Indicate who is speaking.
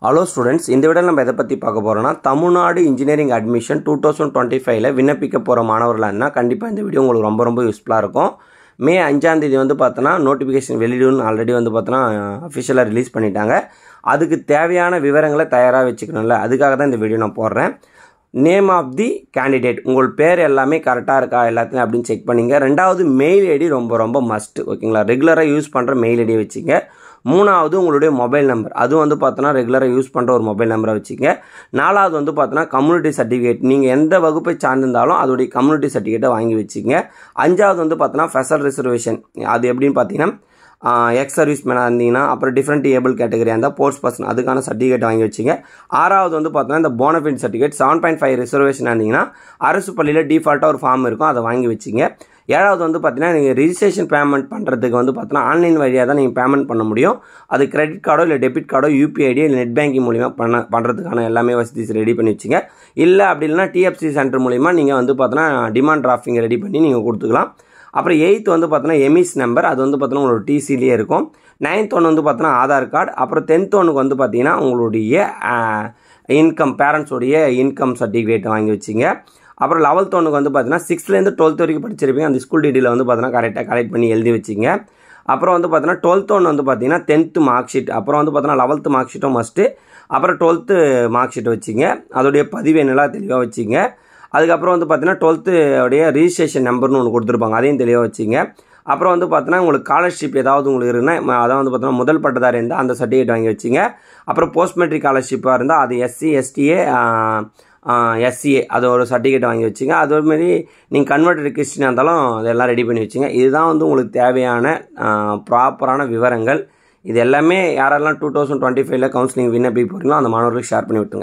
Speaker 1: Hello students, இந்த வீடியோவில் நம்ம எதை பற்றி பார்க்க போகிறோம்னா தமிழ்நாடு இன்ஜினியரிங் அட்மிஷன் 2025 விண்ணப்பிக்க போகிற மாணவர்களாக இருந்தால் கண்டிப்பாக இந்த வீடியோ உங்களுக்கு ரொம்ப யூஸ்ஃபுல்லாக இருக்கும். மே 5ஆம் தேதி வந்து பார்த்தோன்னா நோட்டிஃபிகேஷன் வெளியிடுன்னு ஆல்ரெடி வந்து பார்த்தோன்னா அஃபிஷியலாக ரிலீஸ் பண்ணிட்டாங்க. அதுக்கு தேவையான விவரங்களை தயாராக வச்சுக்கணும்ல, அதுக்காக தான் இந்த வீடியோ நான் போடுறேன். நேம் ஆஃப் தி கேண்டிடேட், உங்கள் பேர் எல்லாமே கரெக்டாக இருக்கா எல்லாத்தையும் அப்படின்னு செக் பண்ணிங்க. ரெண்டாவது மெயில் ஐடி ரொம்ப மஸ்ட், ஓகேங்களா? ரெகுலராக யூஸ் பண்ணுற மெயில் ஐடியை வச்சுங்க. மூணாவது உங்களுடைய மொபைல் நம்பர், அதுவும் வந்து பார்த்தோன்னா ரெகுலராக யூஸ் பண்ணுற ஒரு மொபைல் நம்பரை வச்சுங்க. நாலாவது வந்து பார்த்தோன்னா கம்யூனிட்டி சர்டிஃபிகேட், நீங்கள் எந்த வகுப்பை சார்ந்திருந்தாலும் அதோடைய கம்யூனிட்டி சர்டிஃபிகேட்டை வாங்கி வச்சுங்க. அஞ்சாவது வந்து பார்த்தோன்னா ஸ்பெஷல் ரிசர்வேஷன், அது எப்படின்னு பார்த்தீங்கன்னா எக்ஸ் சர்வீஸ் மேனாக இருந்தீங்கன்னா, அப்புறம் டிஃப்ரெண்ட் ஏபிள் கேட்டகரியாக இருந்தால் போஸ்ட் பர்சன், அதுக்கான சர்டிஃபிகேட் வாங்கி வச்சுங்க. ஆறாவது வந்து பார்த்தோன்னா இந்த போனஃபிட் சர்டிஃபிகேட் 7.5 ரிசர்வேஷன் இருந்தீங்கன்னா அரசு பள்ளியில் டிஃபால்ட்டாக ஒரு ஃபார்ம் இருக்கும், அதை வாங்கி வச்சுங்க. ஏழாவது வந்து பார்த்தீங்கன்னா நீங்கள் ரிஜிஸ்ட்ரேஷன் பேமெண்ட் பண்ணுறதுக்கு வந்து பார்த்தீங்கன்னா ஆன்லைன் வழியாக தான் நீங்கள் பேமெண்ட் பண்ண முடியும். அது கிரெடிட் கார்டோ இல்லை டெபிட் கார்டோ, யூபிஐ ஐடியோ இல்லை நெட் பேங்கிங் மூலிமா பண்ணுறதுக்கான எல்லாமே வசதி ரெடி பண்ணி வச்சுங்க. இல்லை அப்படி இல்லைனா டிஎஃப்சி சென்டர் மூலிமா நீங்கள் வந்து பார்த்தோன்னா டிமாண்ட் டிராஃப்டிங் ரெடி பண்ணி நீங்கள் கொடுத்துக்கலாம். அப்புறம் 8th வந்து பார்த்தோன்னா எமிஸ் நம்பர், அது வந்து பார்த்தோன்னா உங்களோட டிசிலேயே இருக்கும். 9th ஒன்று வந்து பார்த்தோன்னா ஆதார் கார்டு. அப்புறம் 10th ஒன்றுக்கு வந்து பார்த்தீங்கன்னா உங்களுடைய இன்கம், பேரண்ட்ஸோடைய இன்கம் சர்டிஃபிகேட் வாங்கி வச்சுங்க. அப்புறம் 11th ஒன்றுக்கு வந்து பார்த்தீங்கன்னா 6th-லேருந்து 12th வரைக்கும் படிச்சிருப்பீங்க, அந்த ஸ்கூல் டீட்டெயில் வந்து பார்த்தீங்கன்னா கரெக்டாக கலெக்ட் பண்ணி எழுதி வச்சுங்க. அப்புறம் வந்து பார்த்தீங்கன்னா 12th ஒன்று வந்து பார்த்தீங்கன்னா 10th மார்க் ஷீட், அப்புறம் வந்து பார்த்தீங்கன்னா 11th மார்க் ஷீட்டும் மஸ்ட்டு. அப்புறம் 12th மார்க் ஷீட் வச்சுங்க, அதோடைய பதிவு என்னெல்லாம் தெளிவாக வச்சுங்க. அதுக்கப்புறம் வந்து பார்த்தீங்கன்னா 12th உடைய ரிஜிஸ்ட்ரேஷன் நம்பர்னு ஒன்று கொடுத்துருப்பாங்க, அதையும் தெளிவாக வச்சுங்க. அப்புறம் வந்து பார்த்தீங்கன்னா உங்களுக்கு ஸ்காலர்ஷிப் ஏதாவது உங்களுக்கு இருக்குன்னா, அதான் வந்து பார்த்தீங்கன்னா முதல் பட்டதாரி இருந்தால் அந்த சர்டிஃபிகேட் வாங்கி வச்சுங்க. அப்புறம் போஸ்ட் மெட்ரிக் ஸ்காலர்ஷிப்பாக இருந்தால் அது எஸ்சி எஸ்டிஏ எஸ்சிஏ அது ஒரு சர்டிஃபிகேட் வாங்கி வச்சுங்க. அதுமாரி நீங்கள் கன்வெர்ட்டட் கிறிஸ்டினாக இருந்தாலும் அதெல்லாம் ரெடி பண்ணி வச்சுங்க. இதுதான் வந்து உங்களுக்கு தேவையான ப்ராப்பரான விவரங்கள். இது எல்லாமே யாரெல்லாம் 2025 கவுன்சிலிங் விண்ணப்பிக்க போகிறீங்களோ அந்த மாணவர்களுக்கு ஷேர் பண்ணி விட்டுருங்க.